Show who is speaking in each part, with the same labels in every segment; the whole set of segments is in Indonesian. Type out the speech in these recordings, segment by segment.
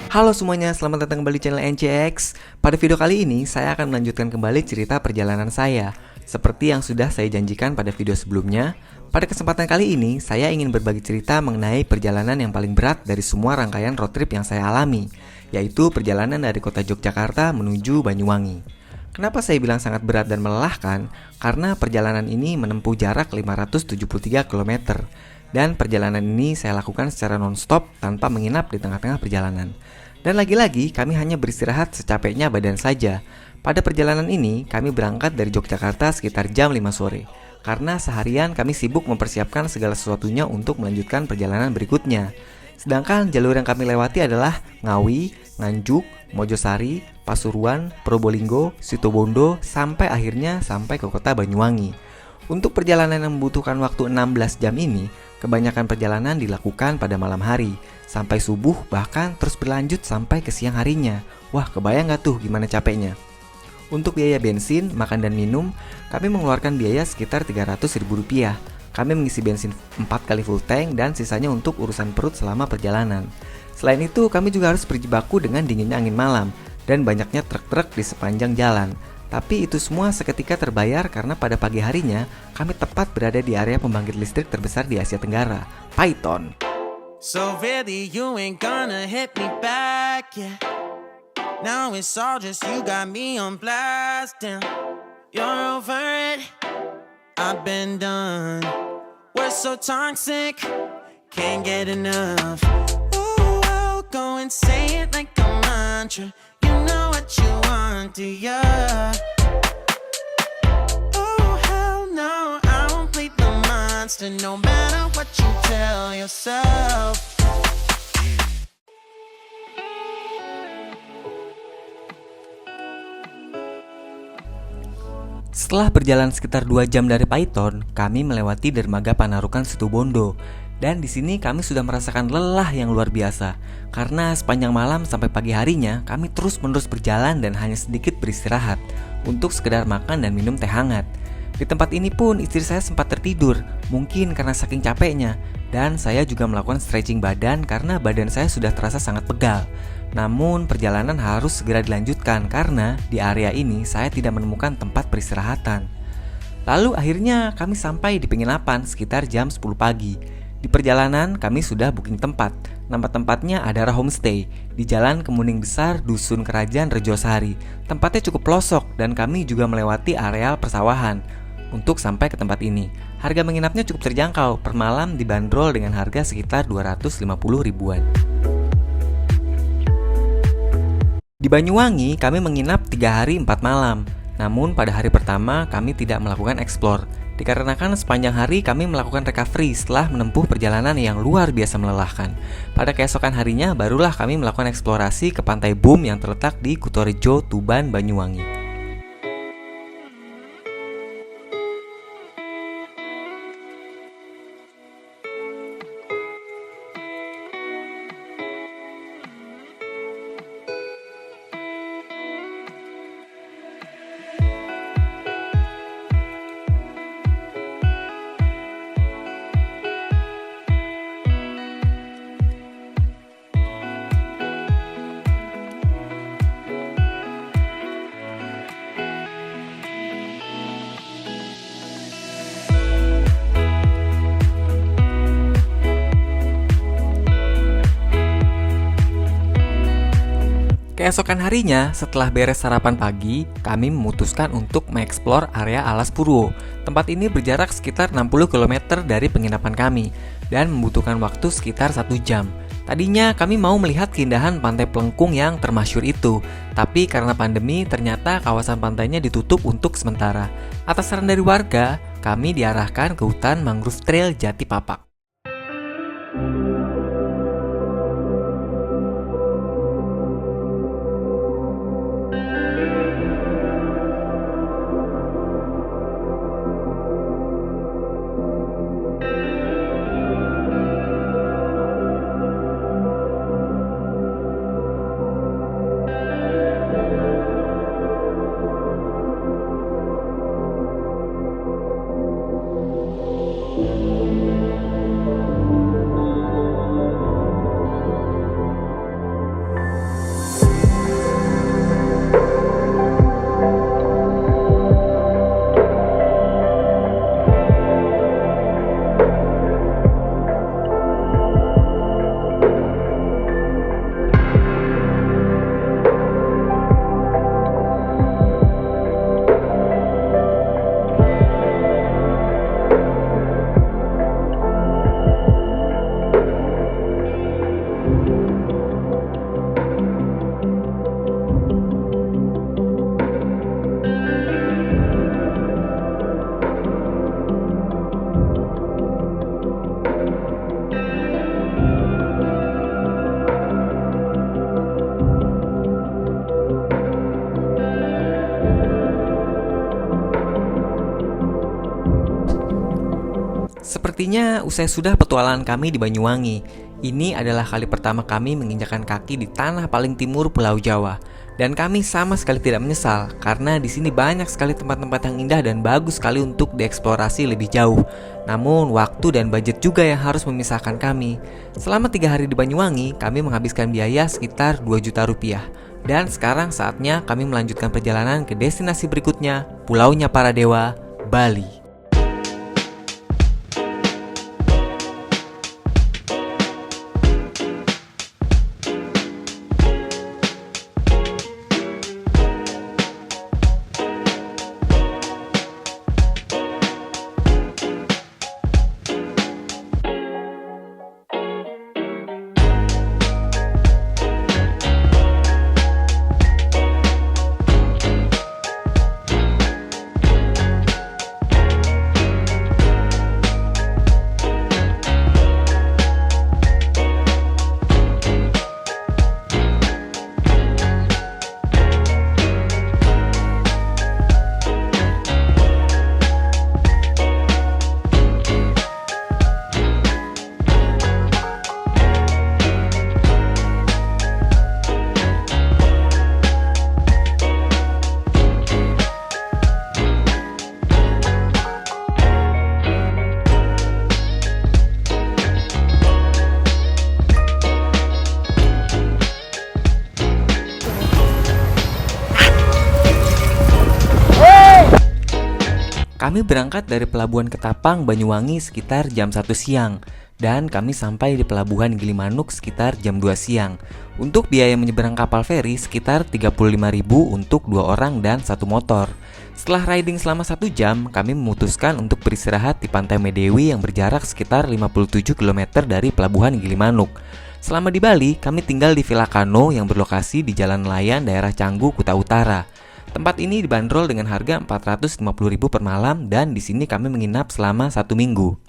Speaker 1: Halo semuanya, selamat datang kembali di channel NCX. Pada video kali ini, saya akan melanjutkan kembali cerita perjalanan saya. Seperti yang sudah saya janjikan pada video sebelumnya, pada kesempatan kali ini, saya ingin berbagi cerita mengenai perjalanan yang paling berat dari semua rangkaian road trip yang saya alami, yaitu perjalanan dari kota Yogyakarta menuju Banyuwangi. Kenapa saya bilang sangat berat dan melelahkan? Karena perjalanan ini menempuh jarak 573 km. Dan perjalanan ini saya lakukan secara non-stop tanpa menginap di tengah-tengah perjalanan. Dan lagi-lagi kami hanya beristirahat secapeknya badan saja. Pada perjalanan ini kami berangkat dari Yogyakarta sekitar jam 5 sore. Karena seharian kami sibuk mempersiapkan segala sesuatunya untuk melanjutkan perjalanan berikutnya. Sedangkan jalur yang kami lewati adalah Ngawi, Nganjuk, Mojosari, Pasuruan, Probolinggo, Situbondo, sampai akhirnya sampai ke kota Banyuwangi. Untuk perjalanan yang membutuhkan waktu 16 jam ini, kebanyakan perjalanan dilakukan pada malam hari, sampai subuh bahkan terus berlanjut sampai ke siang harinya. Wah, kebayang gak tuh gimana capeknya? Untuk biaya bensin, makan dan minum, kami mengeluarkan biaya sekitar Rp300.000. Kami mengisi bensin 4 kali full tank dan sisanya untuk urusan perut selama perjalanan. Selain itu, kami juga harus berjibaku dengan dinginnya angin malam dan banyaknya truk-truk di sepanjang jalan. Tapi itu semua seketika terbayar karena pada pagi harinya kami tepat berada di area pembangkit listrik terbesar di Asia Tenggara, Paiton.
Speaker 2: So really you ain't gonna hit me back, yeah. Now it's all just you got me on blast, damn. You're over it, I've been done. We're so toxic, can't get enough. Ooh, I'll go and say it like a mantra. You know what you want, do ya? Oh hell no, I won't play the monster no matter what you tell yourself.
Speaker 1: Setelah berjalan sekitar 2 jam dari Paiton, kami melewati dermaga Panarukan Situbondo. Dan di sini kami sudah merasakan lelah yang luar biasa. Karena sepanjang malam sampai pagi harinya, kami terus-menerus berjalan dan hanya sedikit beristirahat untuk sekedar makan dan minum teh hangat. Di tempat ini pun istri saya sempat tertidur, mungkin karena saking capeknya. Dan saya juga melakukan stretching badan karena badan saya sudah terasa sangat pegal. Namun perjalanan harus segera dilanjutkan karena di area ini saya tidak menemukan tempat peristirahatan. Lalu akhirnya kami sampai di penginapan sekitar jam 10 pagi. Di perjalanan kami sudah booking tempat. Nama tempatnya adalah homestay di Jalan Kemuning Besar, Dusun Kerajaan Rejosari. Tempatnya cukup pelosok dan kami juga melewati areal persawahan untuk sampai ke tempat ini. Harga menginapnya cukup terjangkau, per malam dibanderol dengan harga sekitar 250 ribuan. Di Banyuwangi kami menginap 3 hari 4 malam. Namun pada hari pertama kami tidak melakukan explore, dikarenakan sepanjang hari kami melakukan recovery setelah menempuh perjalanan yang luar biasa melelahkan. Pada keesokan harinya barulah kami melakukan eksplorasi ke Pantai Boom yang terletak di Kutorejo, Tuban, Banyuwangi. Keesokan harinya, setelah beres sarapan pagi, kami memutuskan untuk mengeksplor area Alas Purwo. Tempat ini berjarak sekitar 60 km dari penginapan kami dan membutuhkan waktu sekitar 1 jam. Tadinya kami mau melihat keindahan Pantai Plengkung yang termasyhur itu, tapi karena pandemi ternyata kawasan pantainya ditutup untuk sementara. Atas saran dari warga, kami diarahkan ke hutan mangrove trail Jati Papak. Sepertinya usai sudah petualangan kami di Banyuwangi. Ini adalah kali pertama kami menginjakan kaki di tanah paling timur Pulau Jawa. Dan kami sama sekali tidak menyesal karena di sini banyak sekali tempat-tempat yang indah dan bagus sekali untuk dieksplorasi lebih jauh. Namun waktu dan budget juga yang harus memisahkan kami. Selama 3 hari di Banyuwangi, kami menghabiskan biaya sekitar 2 juta rupiah. Dan sekarang saatnya kami melanjutkan perjalanan ke destinasi berikutnya, Pulaunya Para Dewa, Bali. Kami berangkat dari Pelabuhan Ketapang, Banyuwangi sekitar jam 1 siang dan kami sampai di Pelabuhan Gilimanuk sekitar jam 2 siang. Untuk biaya menyeberang kapal feri sekitar 35.000 untuk 2 orang dan 1 motor. Setelah riding selama 1 jam, kami memutuskan untuk beristirahat di Pantai Medewi yang berjarak sekitar 57 km dari Pelabuhan Gilimanuk. Selama di Bali, kami tinggal di Villa Kano yang berlokasi di Jalan Nelayan daerah Canggu, Kuta Utara. Tempat ini dibanderol dengan harga 450.000 per malam dan di sini kami menginap selama 1 minggu.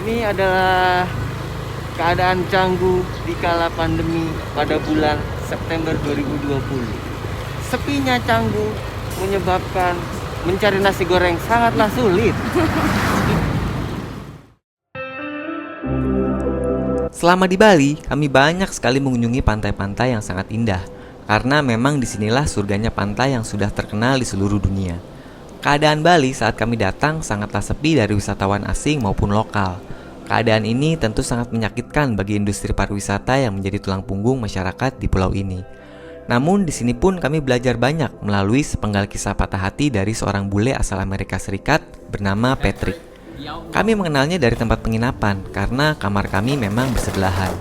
Speaker 1: Ini adalah keadaan Canggu di kala pandemi pada bulan September 2020. Sepinya Canggu menyebabkan mencari nasi goreng sangatlah sulit. Selama di Bali, kami banyak sekali mengunjungi pantai-pantai yang sangat indah. Karena memang disinilah surganya pantai yang sudah terkenal di seluruh dunia. Keadaan Bali saat kami datang sangatlah sepi dari wisatawan asing maupun lokal. Keadaan ini tentu sangat menyakitkan bagi industri pariwisata yang menjadi tulang punggung masyarakat di pulau ini. Namun di sini pun kami belajar banyak melalui sepenggal kisah patah hati dari seorang bule asal Amerika Serikat bernama Patrick. Kami mengenalnya dari tempat penginapan karena kamar kami memang bersebelahan.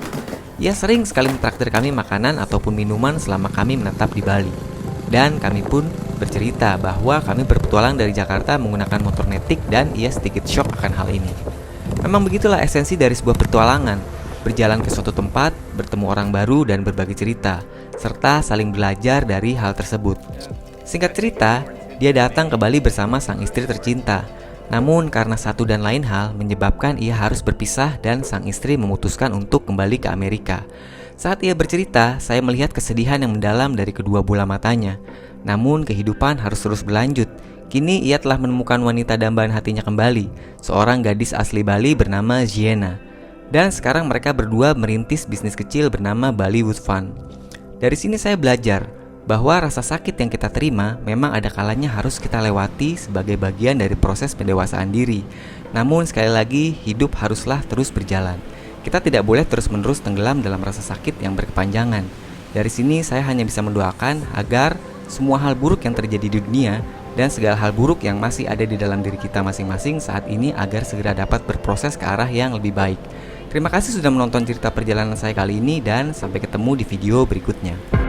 Speaker 1: Ia sering sekali mentraktir kami makanan ataupun minuman selama kami menetap di Bali. Dan kami pun bercerita bahwa kami berpetualang dari Jakarta menggunakan motor Matic dan ia sedikit shock akan hal ini. Memang begitulah esensi dari sebuah petualangan, berjalan ke suatu tempat, bertemu orang baru dan berbagi cerita, serta saling belajar dari hal tersebut. Singkat cerita, dia datang ke Bali bersama sang istri tercinta. Namun karena satu dan lain hal menyebabkan ia harus berpisah dan sang istri memutuskan untuk kembali ke Amerika. Saat ia bercerita, saya melihat kesedihan yang mendalam dari kedua bola matanya. Namun kehidupan harus terus berlanjut. Kini ia telah menemukan wanita dambaan hatinya kembali, seorang gadis asli Bali bernama Giena. Dan sekarang mereka berdua merintis bisnis kecil bernama Bali Wood Fund. Dari sini saya belajar bahwa rasa sakit yang kita terima memang ada kalanya harus kita lewati sebagai bagian dari proses pendewasaan diri. Namun sekali lagi, hidup haruslah terus berjalan. Kita tidak boleh terus-menerus tenggelam dalam rasa sakit yang berkepanjangan. Dari sini saya hanya bisa mendoakan agar semua hal buruk yang terjadi di dunia dan segala hal buruk yang masih ada di dalam diri kita masing-masing saat ini agar segera dapat berproses ke arah yang lebih baik. Terima kasih sudah menonton cerita perjalanan saya kali ini dan sampai ketemu di video berikutnya.